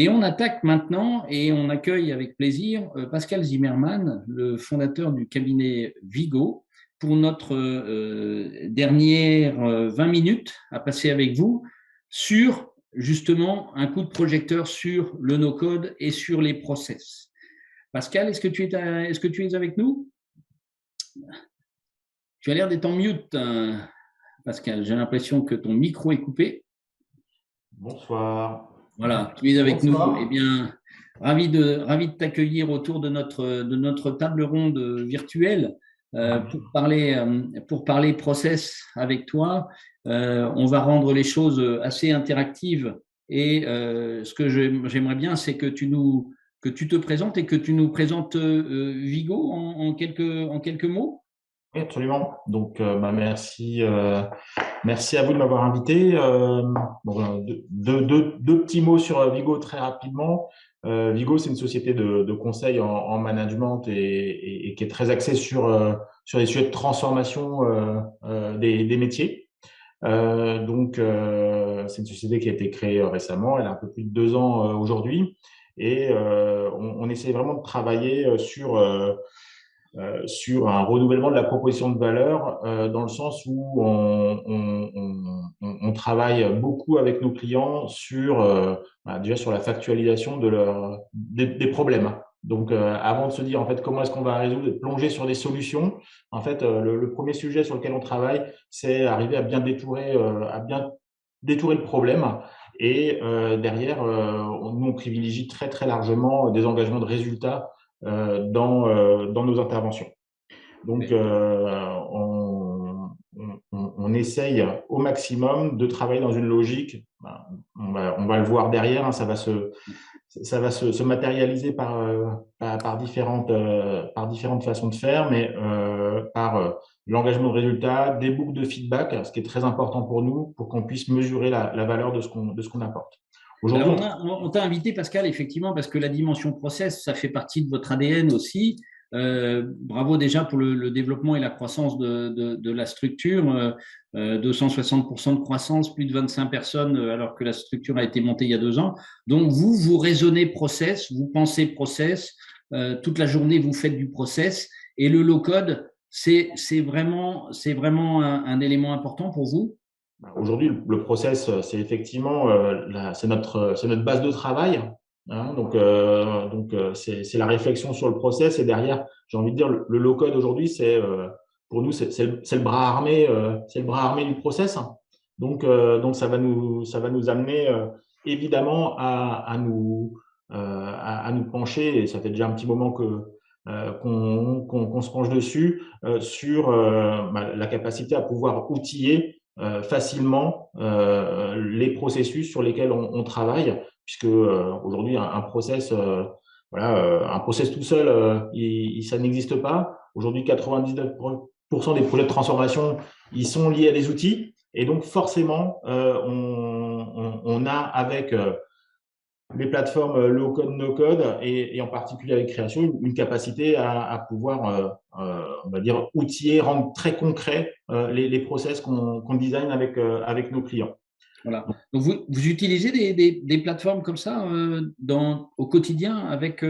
Et on attaque maintenant et on accueille avec plaisir Pascal Zimmermann, le fondateur du cabinet Vigo, pour notre dernière 20 minutes à passer avec vous sur justement un coup de projecteur sur le no-code et sur les process. Pascal, est-ce que tu es avec nous? Tu as l'air d'être en mute, Pascal. J'ai l'impression que ton micro est coupé. Bonsoir. Voilà, tu es avec nous. Eh Bonsoir. bien, ravi de t'accueillir autour de notre table ronde virtuelle pour parler process avec toi. On va rendre les choses assez interactives et ce que j'aimerais bien, c'est que tu te présentes et que tu nous présentes Vigo en quelques mots. Oui, absolument. Donc, merci à vous de m'avoir invité. Deux petits mots sur Vigo très rapidement. Vigo, c'est une société de conseil en management et qui est très axée sur les sujets de transformation des métiers. C'est une société qui a été créée récemment. Elle a un peu plus de 2 ans aujourd'hui. Et on essaie vraiment de travailler sur un renouvellement de la proposition de valeur dans le sens où on travaille beaucoup avec nos clients déjà sur la factualisation des problèmes. Donc, avant de se dire en fait comment est-ce qu'on va résoudre et plonger sur des solutions, en fait, le premier sujet sur lequel on travaille, c'est arriver à bien détourer le problème. Et derrière, nous, on privilégie très, très largement des engagements de résultats dans nos interventions. Donc, on essaye au maximum de travailler dans une logique. On va le voir derrière, hein, ça va se matérialiser par différentes façons de faire, mais par l'engagement de résultats, des boucles de feedback, ce qui est très important pour nous, pour qu'on puisse mesurer la valeur de ce qu'on apporte. Alors, Aujourd'hui, on t'a invité, Pascal, effectivement, parce que la dimension process, ça fait partie de votre ADN aussi. Bravo déjà pour le développement et la croissance de la structure. 260% de croissance, plus de 25 personnes, alors que la structure a été montée il y a 2 ans. Donc, vous raisonnez process, vous pensez process. Toute la journée, vous faites du process. Et le low-code, c'est vraiment un élément important pour vous. Aujourd'hui, le process, c'est effectivement c'est notre base de travail, hein. Donc, c'est la réflexion sur le process. Et derrière, j'ai envie de dire, le low-code aujourd'hui, pour nous, c'est le bras armé, c'est le bras armé du process. Donc, ça va nous amener évidemment à nous pencher. Et ça fait déjà un petit moment qu'on se penche dessus sur la capacité à pouvoir outiller facilement les processus sur lesquels on travaille, puisque aujourd'hui un process, un process tout seul, ça n'existe pas. Aujourd'hui, 99% des projets de transformation, ils sont liés à des outils, et donc forcément, on a avec les plateformes low-code, no-code, et en particulier avec Création, une capacité à pouvoir, on va dire, outiller, rendre très concret les process qu'on design avec nos clients. Voilà. Donc vous utilisez des plateformes comme ça au quotidien avec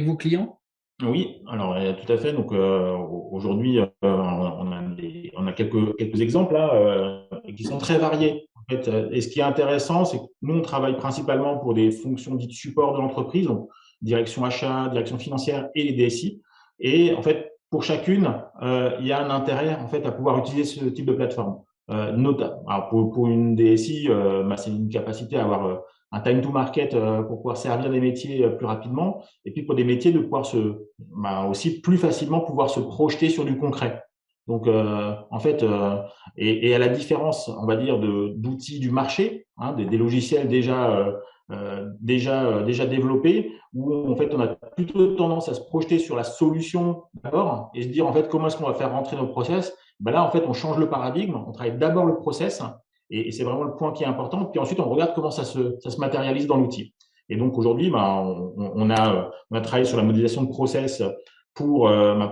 vos clients? Oui, alors tout à fait. Donc aujourd'hui, on a quelques exemples là, qui sont très variés. En fait, et ce qui est intéressant, c'est que nous, on travaille principalement pour des fonctions dites support de l'entreprise, donc direction achat, direction financière et les DSI. Et en fait, pour chacune, il y a un intérêt en fait à pouvoir utiliser ce type de plateforme. Alors pour une DSI, c'est une capacité à avoir un time to market pour pouvoir servir les métiers plus rapidement. Et puis pour des métiers, de pouvoir aussi plus facilement pouvoir se projeter sur du concret. Donc, en fait, et à la différence, on va dire, d'outils du marché, hein, des logiciels déjà développés, où en fait, on a plutôt tendance à se projeter sur la solution d'abord et se dire, en fait, comment est-ce qu'on va faire rentrer nos process? Ben là, en fait, on change le paradigme, on travaille d'abord le process, et c'est vraiment le point qui est important. Puis ensuite, on regarde comment ça se matérialise dans l'outil. Et donc aujourd'hui, on a travaillé sur la modélisation de process pour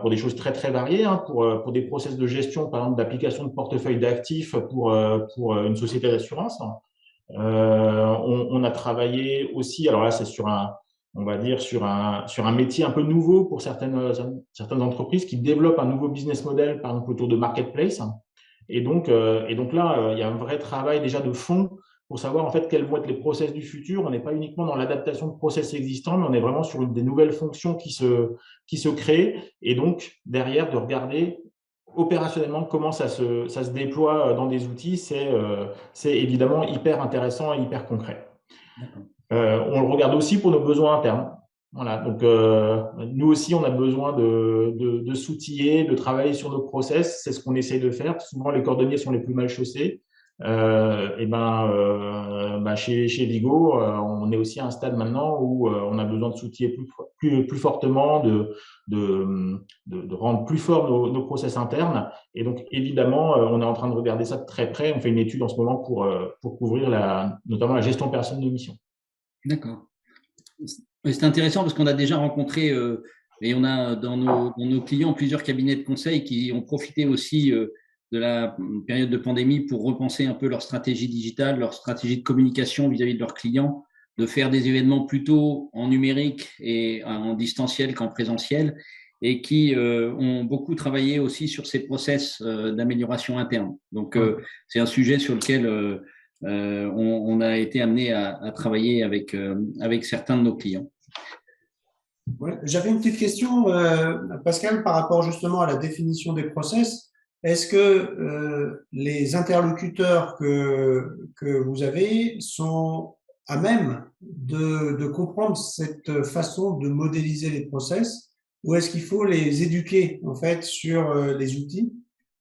des choses très très variées, hein, pour des process de gestion, par exemple d'application de portefeuille d'actifs pour une société d'assurance. On a travaillé aussi, alors là, c'est on va dire, sur un métier un peu nouveau pour certaines entreprises qui développent un nouveau business model, par exemple autour de marketplace. Et donc là, il y a un vrai travail déjà de fond pour savoir en fait quels vont être les process du futur. On n'est pas uniquement dans l'adaptation de process existants, mais on est vraiment sur des nouvelles fonctions qui se créent. Et donc, derrière, de regarder opérationnellement comment ça se déploie dans des outils, c'est évidemment hyper intéressant et hyper concret. On le regarde aussi pour nos besoins internes. Voilà, donc nous aussi, on a besoin de s'outiller, de travailler sur nos process. C'est ce qu'on essaye de faire. Souvent, les cordonniers sont les plus mal chaussés. Chez Vigo, on est aussi à un stade maintenant où on a besoin de s'outiller plus fortement, de rendre plus fort nos process internes. Et donc, évidemment, on est en train de regarder ça de très près. On fait une étude en ce moment pour couvrir notamment la gestion personnelle de mission. D'accord. C'est intéressant parce qu'on a déjà rencontré, et on a dans nos clients plusieurs cabinets de conseil qui ont profité aussi de la période de pandémie pour repenser un peu leur stratégie digitale, leur stratégie de communication vis-à-vis de leurs clients, de faire des événements plutôt en numérique et en distanciel qu'en présentiel, et qui ont beaucoup travaillé aussi sur ces process d'amélioration interne. Donc, c'est un sujet sur lequel on a été amené à travailler avec certains de nos clients. Ouais. J'avais une petite question, Pascal, par rapport justement à la définition des process. Est-ce que les interlocuteurs que vous avez sont à même de comprendre cette façon de modéliser les process, ou est-ce qu'il faut les éduquer en fait sur les outils?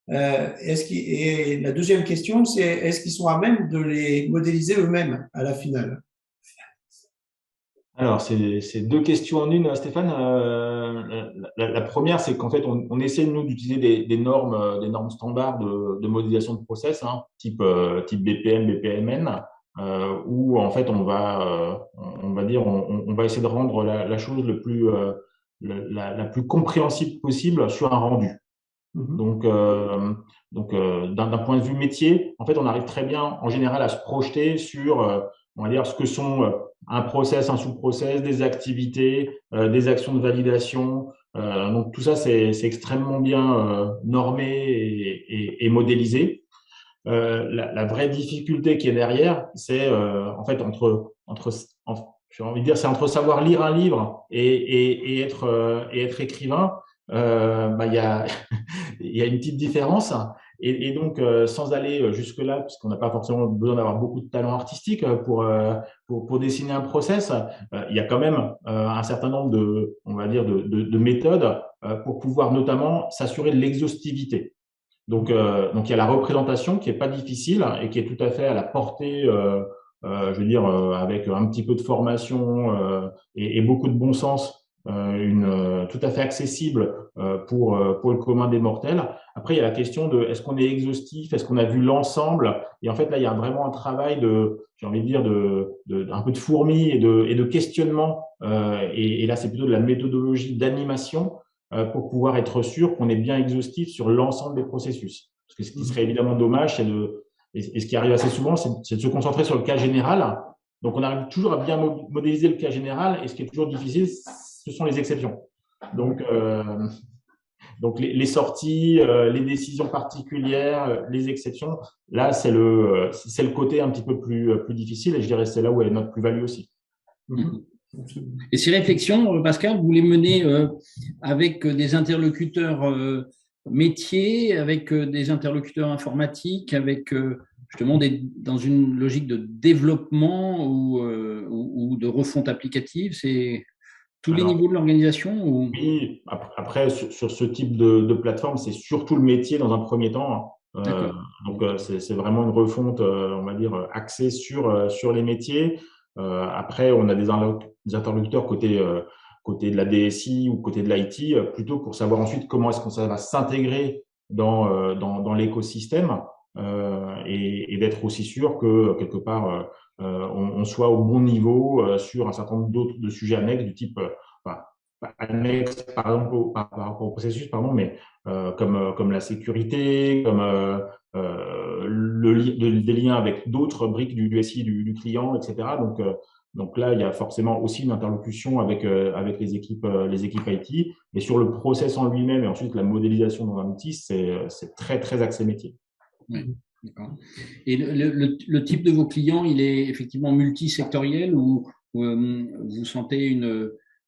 Et la deuxième question, c'est est-ce qu'ils sont à même de les modéliser eux-mêmes à la finale? Alors, c'est deux questions en une, Stéphane. La première, c'est qu'en fait, on essaie, nous, d'utiliser des normes standards de modélisation de process, hein, type BPM, BPMN, où, en fait, on va dire, on va essayer de rendre la chose la plus compréhensible possible sur un rendu. Donc, d'un point de vue métier, en fait, on arrive très bien, en général, à se projeter sur, on va dire, ce que sont un process, un sous-process, des activités, des actions de validation. Donc, tout ça, c'est extrêmement bien normé et modélisé. La vraie difficulté qui est derrière, c'est en fait j'ai envie de dire, c'est entre savoir lire un livre et être écrivain. Il y a, il y a une petite différence. Et donc, sans aller jusque-là, puisqu'on n'a pas forcément besoin d'avoir beaucoup de talent artistique pour dessiner un process, il y a quand même un certain nombre on va dire, de méthodes pour pouvoir notamment s'assurer de l'exhaustivité. Donc, il y a la représentation qui est pas difficile et qui est tout à fait à la portée, je veux dire, avec un petit peu de formation et beaucoup de bon sens, tout à fait accessible pour le commun des mortels. Après, il y a la question de est-ce qu'on est exhaustif, est-ce qu'on a vu l'ensemble? Et en fait, là, il y a vraiment un travail j'ai envie de dire, un peu de fourmi et de questionnement. Et là, c'est plutôt de la méthodologie d'animation pour pouvoir être sûr qu'on est bien exhaustif sur l'ensemble des processus. Parce que ce qui serait évidemment dommage, et ce qui arrive assez souvent, c'est de se concentrer sur le cas général. Donc, on arrive toujours à bien modéliser le cas général, et ce qui est toujours difficile, ce sont les exceptions. Donc les sorties, les décisions particulières, les exceptions, là, c'est le côté un petit peu plus difficile, et je dirais que c'est là où est notre plus-value aussi. Et ces réflexions, Pascal, vous les menez avec des interlocuteurs métiers, avec des interlocuteurs informatiques, avec justement dans une logique de développement ou de refonte applicative? C'est tous les niveaux de l'organisation Oui, après, sur ce type de plateforme, c'est surtout le métier dans un premier temps. Donc, c'est vraiment une refonte, on va dire, axée sur les métiers. Après, on a des interlocuteurs côté de la DSI ou côté de l'IT, plutôt pour savoir ensuite comment est-ce que ça va s'intégrer dans l'écosystème et d'être aussi sûr que, quelque part, on soit au bon niveau sur un certain nombre d'autres de sujets annexes du type annexes, par exemple, par rapport au processus, pardon, mais comme la sécurité, comme des liens avec d'autres briques du SI du client, etc. Donc là, il y a forcément aussi une interlocution avec les équipes IT. Et sur le process en lui-même et ensuite la modélisation dans un outil, c'est très, très axé métier. Oui, d'accord. Et le type de vos clients, il est effectivement multisectoriel ou vous sentez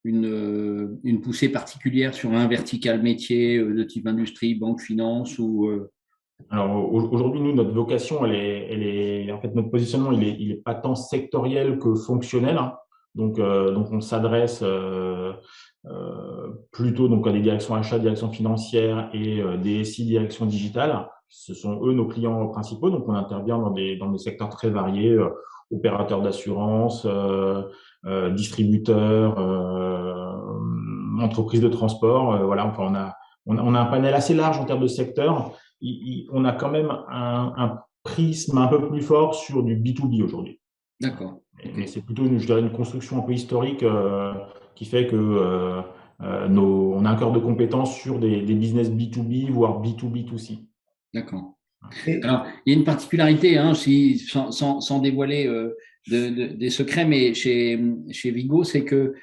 une poussée particulière sur un vertical métier de type industrie, banque, finance ou Alors aujourd'hui, nous, notre vocation, en fait, notre positionnement, il est pas tant sectoriel que fonctionnel, hein. Donc on s'adresse plutôt donc à des directions achats, directions financières et DSI, direction digitale. Ce sont eux nos clients principaux. Donc on intervient dans des secteurs très variés, opérateurs d'assurance, distributeurs, entreprises de transport. Voilà, enfin on a un panel assez large en termes de secteurs. On a quand même un prisme un peu plus fort sur du B2B aujourd'hui. d'accord. Mais c'est plutôt, je dirais, une construction un peu historique qui fait que on a un cœur de compétences sur des business B2B, voire B2B2C. D'accord. Et, Alors, il y a une particularité, hein, sans dévoiler des secrets, mais chez Vigo, c'est que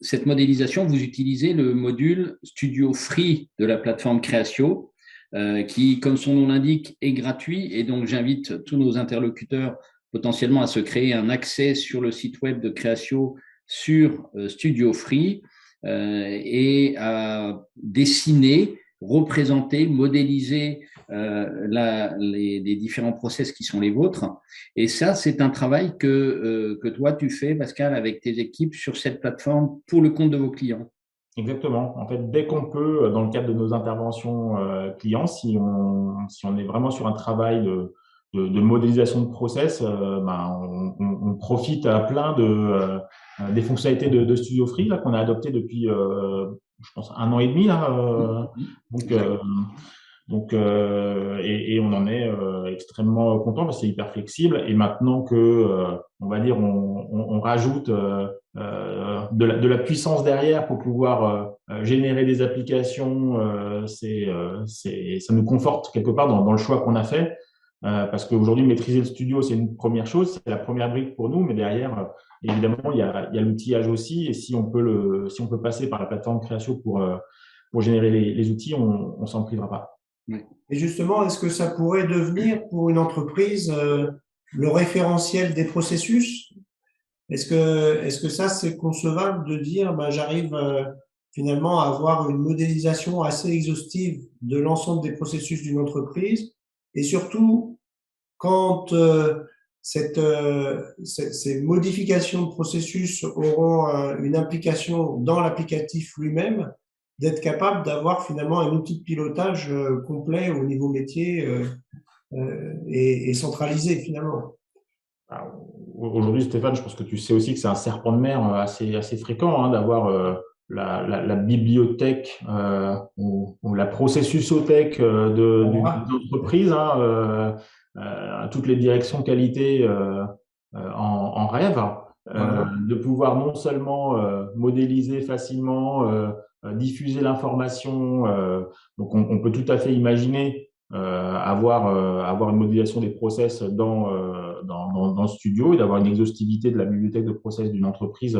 cette modélisation, vous utilisez le module Studio Free de la plateforme Créatio, qui, comme son nom l'indique, est gratuit. Et donc, j'invite tous nos interlocuteurs potentiellement à se créer un accès sur le site web de Créatio sur Studio Free et à dessiner, représenter, modéliser les différents process qui sont les vôtres. Et ça, c'est un travail que toi, tu fais, Pascal, avec tes équipes sur cette plateforme pour le compte de vos clients. Exactement. En fait, dès qu'on peut, dans le cadre de nos interventions clients, si on est vraiment sur un travail de modélisation de process, ben, on profite à plein des fonctionnalités de Studio Free là qu'on a adopté depuis, je pense, 1 an et demi là. Donc, et on en est extrêmement content parce que c'est hyper flexible. Et maintenant que, on va dire, on rajoute de la puissance derrière pour pouvoir générer des applications, ça nous conforte quelque part dans le choix qu'on a fait. Parce qu'aujourd'hui, maîtriser le studio, c'est une première chose, c'est la première brique pour nous, mais derrière, évidemment, il y a l'outillage aussi. Et si on peut passer par la plateforme Créatio pour générer les outils, on s'en privera pas. et justement, est-ce que ça pourrait devenir pour une entreprise le référentiel des processus? Est-ce que ça, c'est concevable de dire, ben, j'arrive finalement à avoir une modélisation assez exhaustive de l'ensemble des processus d'une entreprise et surtout, quand ces modifications de processus auront une implication dans l'applicatif lui-même, d'être capable d'avoir finalement un outil de pilotage complet au niveau métier et centralisé finalement. Alors, aujourd'hui, Stéphane, je pense que tu sais aussi que c'est un serpent de mer assez fréquent hein, d'avoir la bibliothèque ou la processusothèque Voilà. d'une entreprise, hein, toutes les directions qualité en rêve, Voilà. de pouvoir non seulement modéliser facilement, diffuser l'information. Donc, on peut tout à fait imaginer avoir une modélisation des process dans le studio et d'avoir une exhaustivité de la bibliothèque de process d'une entreprise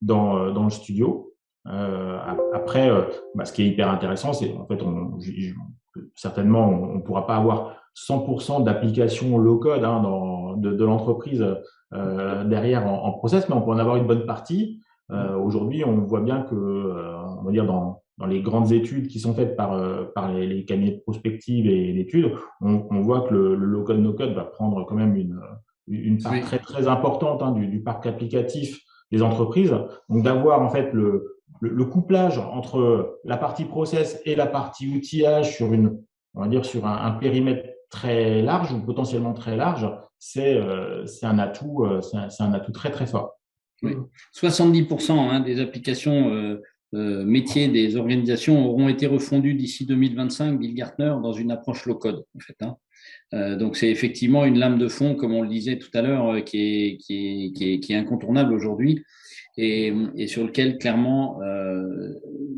dans le studio. Après, ce qui est hyper intéressant, c'est en fait, certainement, on ne pourra pas avoir 100% d'application low-code hein, de l'entreprise derrière en process, mais on peut en avoir une bonne partie. Aujourd'hui, on voit bien que, on va dire dans les grandes études qui sont faites par les cabinets de prospective et d'études, on voit que le low-code, no-code va prendre quand même une part Oui. très, très importante hein, du parc applicatif des entreprises. Donc, d'avoir en fait le couplage entre la partie process et la partie outillage on va dire sur un périmètre très large ou potentiellement très large, c'est un atout très, très fort. Oui. 70% hein, des applications métiers des organisations auront été refondus d'ici 2025, Bill Gartner, dans une approche low-code, en fait, hein. Donc, c'est effectivement une lame de fond, comme on le disait tout à l'heure, qui est incontournable aujourd'hui et sur lequel, clairement,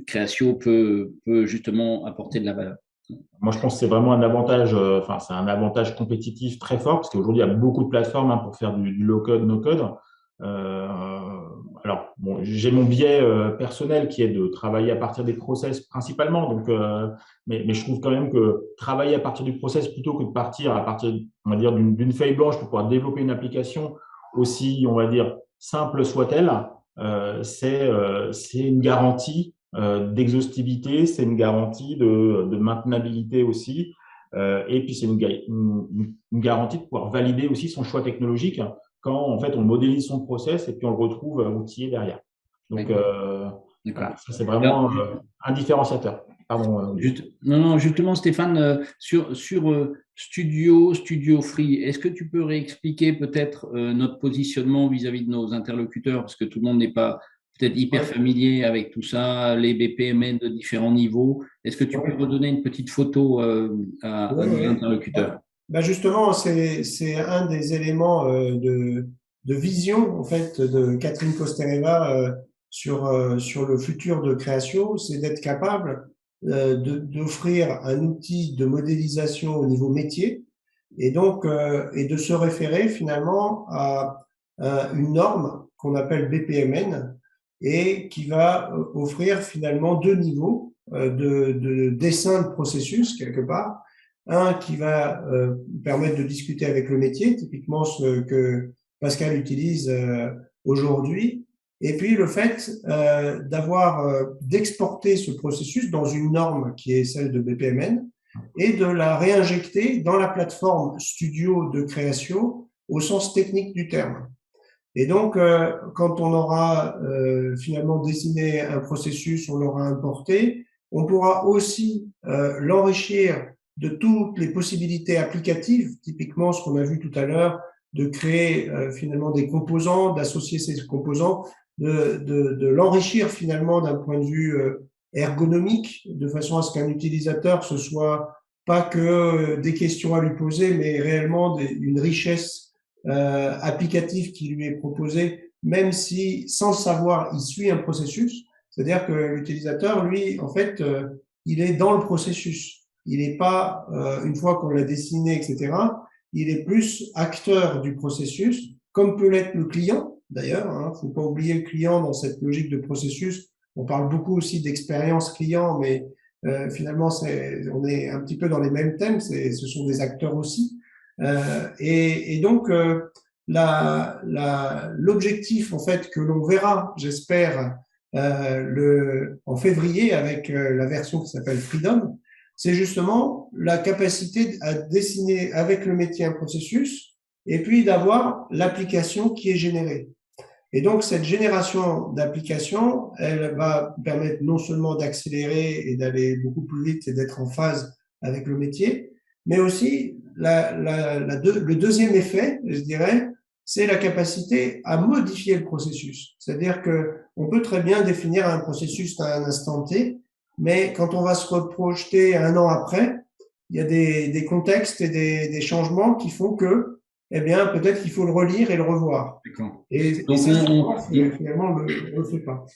Créatio peut justement apporter de la valeur. Moi, je pense que c'est vraiment un avantage, enfin, c'est un avantage compétitif très fort parce qu'aujourd'hui, il y a beaucoup de plateformes pour faire du low-code, no-code. Alors, bon, j'ai mon biais personnel qui est de travailler à partir des process principalement. Donc, mais je trouve quand même que travailler à partir du process plutôt que de partir à partir, on va dire, d'une feuille blanche pour pouvoir développer une application aussi, on va dire, simple soit-elle, c'est une garantie d'exhaustivité, c'est une garantie de maintenabilité aussi. Et puis, c'est une garantie de pouvoir valider aussi son choix technologique quand en fait on modélise son process et puis on le retrouve outillé derrière. Donc, voilà, ça c'est vraiment un différenciateur. Pardon. Non, justement, Stéphane, sur Studio Free, est-ce que tu peux réexpliquer peut-être notre positionnement vis-à-vis de nos interlocuteurs, parce que tout le monde n'est pas peut-être hyper familier avec tout ça, les BPMN de différents niveaux. Est-ce que tu peux redonner une petite photo à nos interlocuteurs? Justement, c'est un des éléments de vision en fait de Catherine Kostereva sur le futur de Créatio, c'est d'être capable d'offrir un outil de modélisation au niveau métier et donc et de se référer finalement à une norme qu'on appelle BPMN et qui va offrir finalement deux niveaux de dessin de processus quelque part. Un qui va permettre de discuter avec le métier, typiquement ce que Pascal utilise aujourd'hui, et puis le fait d'exporter ce processus dans une norme qui est celle de BPMN et de la réinjecter dans la plateforme studio de Créatio au sens technique du terme. Et donc, quand on aura finalement dessiné un processus, on l'aura importé, on pourra aussi l'enrichir de toutes les possibilités applicatives, typiquement ce qu'on a vu tout à l'heure, de créer finalement des composants, d'associer ces composants, de l'enrichir finalement d'un point de vue ergonomique, de façon à ce qu'un utilisateur ce soit pas que des questions à lui poser, mais réellement une richesse applicative qui lui est proposée, même si sans le savoir, il suit un processus. C'est-à-dire que l'utilisateur, lui, en fait, il est dans le processus. Il n'est pas, une fois qu'on l'a dessiné, etc., il est plus acteur du processus, comme peut l'être le client, d'ailleurs. Hein, faut pas oublier le client dans cette logique de processus. On parle beaucoup aussi d'expérience client, mais finalement, on est un petit peu dans les mêmes thèmes. Ce sont des acteurs aussi. Et donc, l'objectif, en fait, que l'on verra, j'espère, en février avec la version qui s'appelle Freedom, c'est justement la capacité à dessiner avec le métier un processus et puis d'avoir l'application qui est générée. Et donc, cette génération d'applications, elle va permettre non seulement d'accélérer et d'aller beaucoup plus vite et d'être en phase avec le métier, mais aussi le deuxième effet, je dirais, c'est la capacité à modifier le processus. C'est-à-dire que on peut très bien définir un processus à un instant T, mais quand on va se reprojeter un an après, il y a des contextes et des changements qui font que, eh bien, peut-être qu'il faut le relire et le revoir. Et donc, finalement, on ne le fait pas.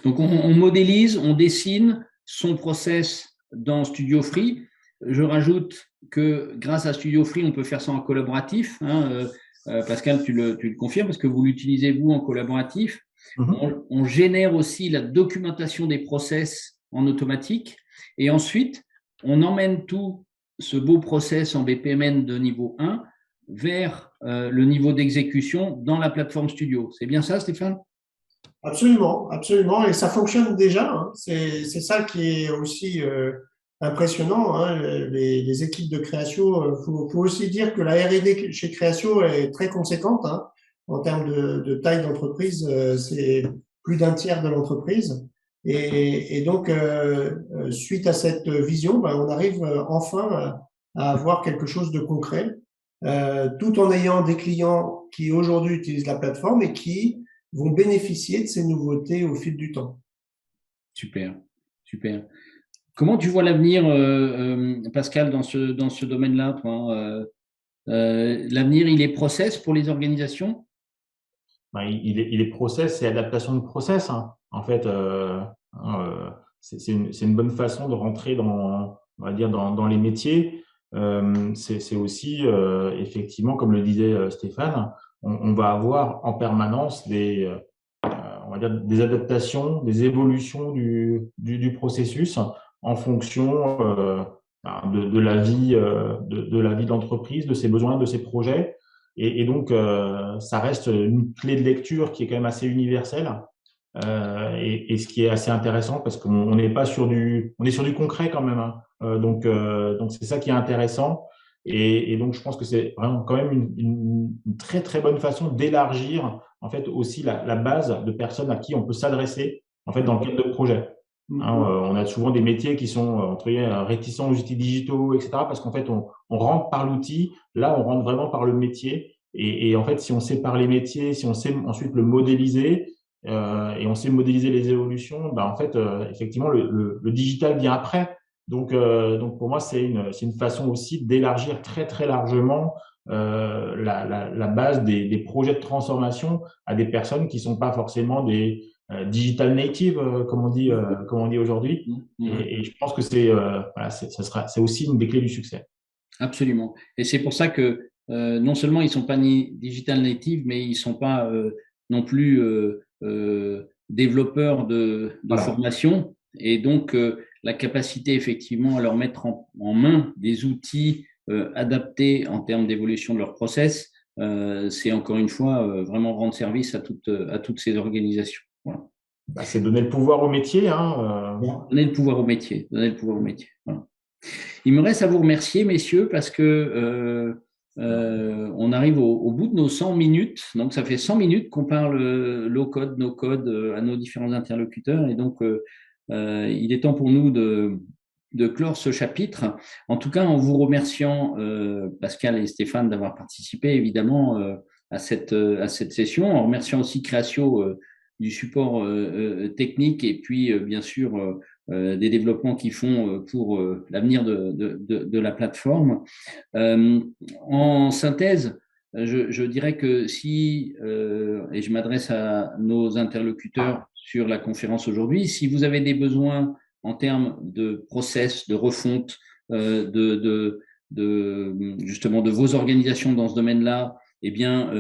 Donc, on modélise, on dessine son process dans Studio Free. Je rajoute que grâce à Studio Free, on peut faire ça en collaboratif. Hein, Pascal, tu le confirmes parce que vous l'utilisez, vous, en collaboratif. On génère aussi la documentation des process en automatique. Et ensuite, on emmène tout ce beau process en BPMN de niveau 1 vers le niveau d'exécution dans la plateforme Studio. C'est bien ça, Stéphane? Absolument, absolument. Et ça fonctionne déjà. Hein. C'est ça qui est aussi impressionnant. Hein. Les équipes de Créatio, faut aussi dire que la R&D chez Créatio est très conséquente. Hein. En termes de taille d'entreprise, c'est plus d'un tiers de l'entreprise. Et donc, suite à cette vision, on arrive enfin à avoir quelque chose de concret, tout en ayant des clients qui aujourd'hui utilisent la plateforme et qui vont bénéficier de ces nouveautés au fil du temps. Super, super. Comment tu vois l'avenir, Pascal, dans ce domaine-là, toi? L'avenir, il est process pour les organisations? Ben, il est process et adaptation de process, hein. En fait, c'est une bonne façon de rentrer on va dire, dans les métiers. C'est aussi, effectivement, comme le disait Stéphane, on va avoir en permanence on va dire des adaptations, des évolutions du processus en fonction de la vie, de la vie d'entreprise, de ses besoins, de ses projets. Et donc, ça reste une clé de lecture qui est quand même assez universelle. Et ce qui est assez intéressant parce qu'on n'est pas on est sur du concret quand même, hein. Donc c'est ça qui est intéressant. Et donc, je pense que c'est vraiment quand même une très, très bonne façon d'élargir, en fait, aussi la base de personnes à qui on peut s'adresser, en fait, dans le cadre de projets. Hein, on a souvent des métiers qui sont, entre guillemets, réticents aux outils digitaux, etc., parce qu'en fait, on rentre par l'outil. Là, on rentre vraiment par le métier. Et en fait, si on sait parler métier, si on sait ensuite le modéliser, et on sait modéliser les évolutions, ben, en fait, effectivement, le digital vient après. Donc pour moi, c'est une façon aussi d'élargir très, très largement la base des projets de transformation à des personnes qui sont pas forcément des digital natives, comme on dit aujourd'hui. Et je pense que voilà, c'est aussi une des clés du succès. Absolument. Et c'est pour ça que non seulement ils ne sont pas ni digital native, mais ils ne sont pas non plus développeurs de Voilà. formation. Et donc, la capacité effectivement à leur mettre en main des outils adaptés en termes d'évolution de leur process, c'est encore une fois vraiment rendre service à toutes ces organisations. Voilà. Bah, c'est donner le pouvoir au métier, hein. Donner le pouvoir au métier. Donner le pouvoir au métier. Voilà. Il me reste à vous remercier, messieurs, parce que on arrive au bout de nos 100 minutes. Donc, ça fait 100 minutes qu'on parle low code, no code à nos différents interlocuteurs. Et donc, il est temps pour nous de clore ce chapitre. En tout cas, en vous remerciant, Pascal et Stéphane, d'avoir participé, évidemment, à cette session. En remerciant aussi Créatio du support technique et puis, bien sûr, des développements qu'ils font pour l'avenir de la plateforme. En synthèse, je dirais que si, et je m'adresse à nos interlocuteurs sur la conférence aujourd'hui, si vous avez des besoins en termes de process, de refonte, justement de vos organisations dans ce domaine-là, eh bien,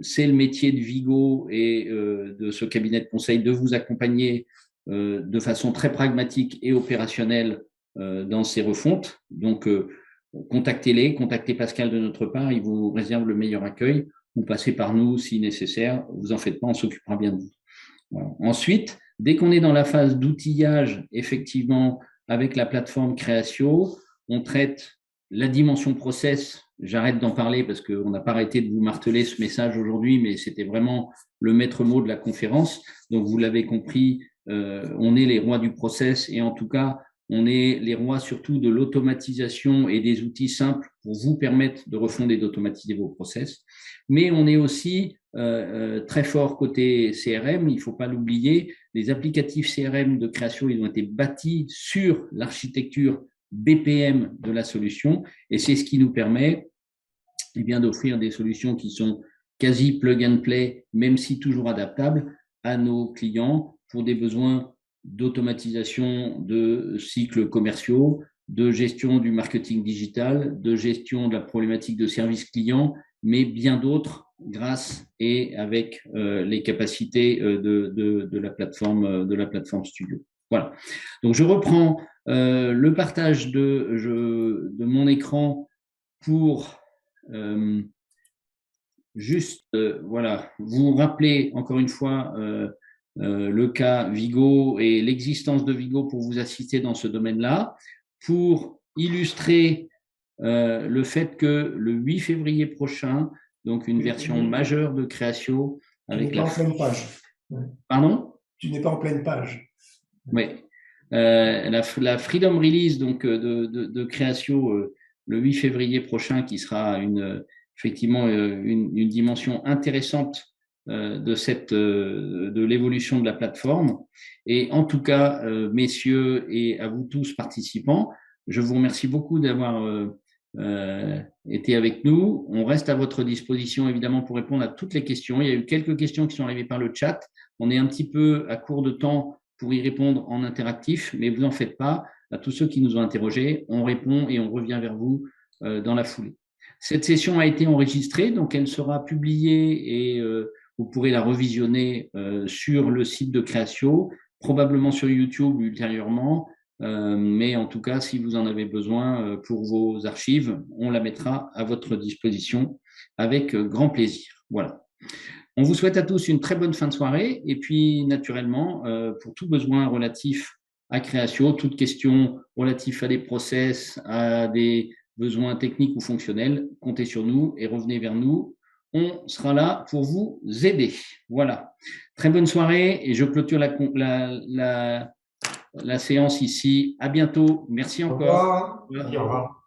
c'est le métier de Vigo et de ce cabinet de conseil de vous accompagner de façon très pragmatique et opérationnelle dans ces refontes. Donc, contactez-les, contactez Pascal de notre part, il vous réserve le meilleur accueil, ou passez par nous si nécessaire, vous en faites pas, on s'occupera bien de vous. Voilà. Ensuite, dès qu'on est dans la phase d'outillage, effectivement, avec la plateforme Créatio, on traite la dimension process. J'arrête d'en parler parce qu'on n'a pas arrêté de vous marteler ce message aujourd'hui, mais c'était vraiment le maître mot de la conférence. Donc, vous l'avez compris, on est les rois du process et en tout cas, on est les rois surtout de l'automatisation et des outils simples pour vous permettre de refonder et d'automatiser vos process. Mais on est aussi très fort côté CRM, il ne faut pas l'oublier. Les applicatifs CRM de création, ils ont été bâtis sur l'architecture BPM de la solution et c'est ce qui nous permet d'offrir des solutions qui sont quasi plug and play, même si toujours adaptables à nos clients pour des besoins d'automatisation de cycles commerciaux, de gestion du marketing digital, de gestion de la problématique de service client, mais bien d'autres grâce et avec les capacités de la plateforme Studio. Voilà. Donc je reprends le partage de mon écran pour voilà, vous rappeler encore une fois le cas Vigo et l'existence de Vigo pour vous assister dans ce domaine-là, pour illustrer le fait que le 8 février prochain, donc une version majeure de Créatio avec la… en pleine page. Pardon ? Tu n'es pas en pleine page. Oui. La Freedom Release donc, de Créatio le 8 février prochain, qui sera effectivement une dimension intéressante de l'évolution de la plateforme. Et en tout cas, messieurs et à vous tous participants, je vous remercie beaucoup d'avoir été avec nous. On reste à votre disposition évidemment pour répondre à toutes les questions. Il y a eu quelques questions qui sont arrivées par le chat. On est un petit peu à court de temps pour y répondre en interactif, mais vous n'en faites pas. À tous ceux qui nous ont interrogés, on répond et on revient vers vous dans la foulée. Cette session a été enregistrée, donc elle sera publiée et vous pourrez la revisionner sur le site de Créatio, probablement sur YouTube ultérieurement, mais en tout cas, si vous en avez besoin pour vos archives, on la mettra à votre disposition avec grand plaisir. Voilà. On vous souhaite à tous une très bonne fin de soirée et puis naturellement, pour tout besoin relatif à Créatio, toute question relative à des process, à des besoins techniques ou fonctionnels, comptez sur nous et revenez vers nous. On sera là pour vous aider. Voilà. Très bonne soirée et je clôture la séance ici. À bientôt. Merci encore. Au revoir. Merci, au revoir.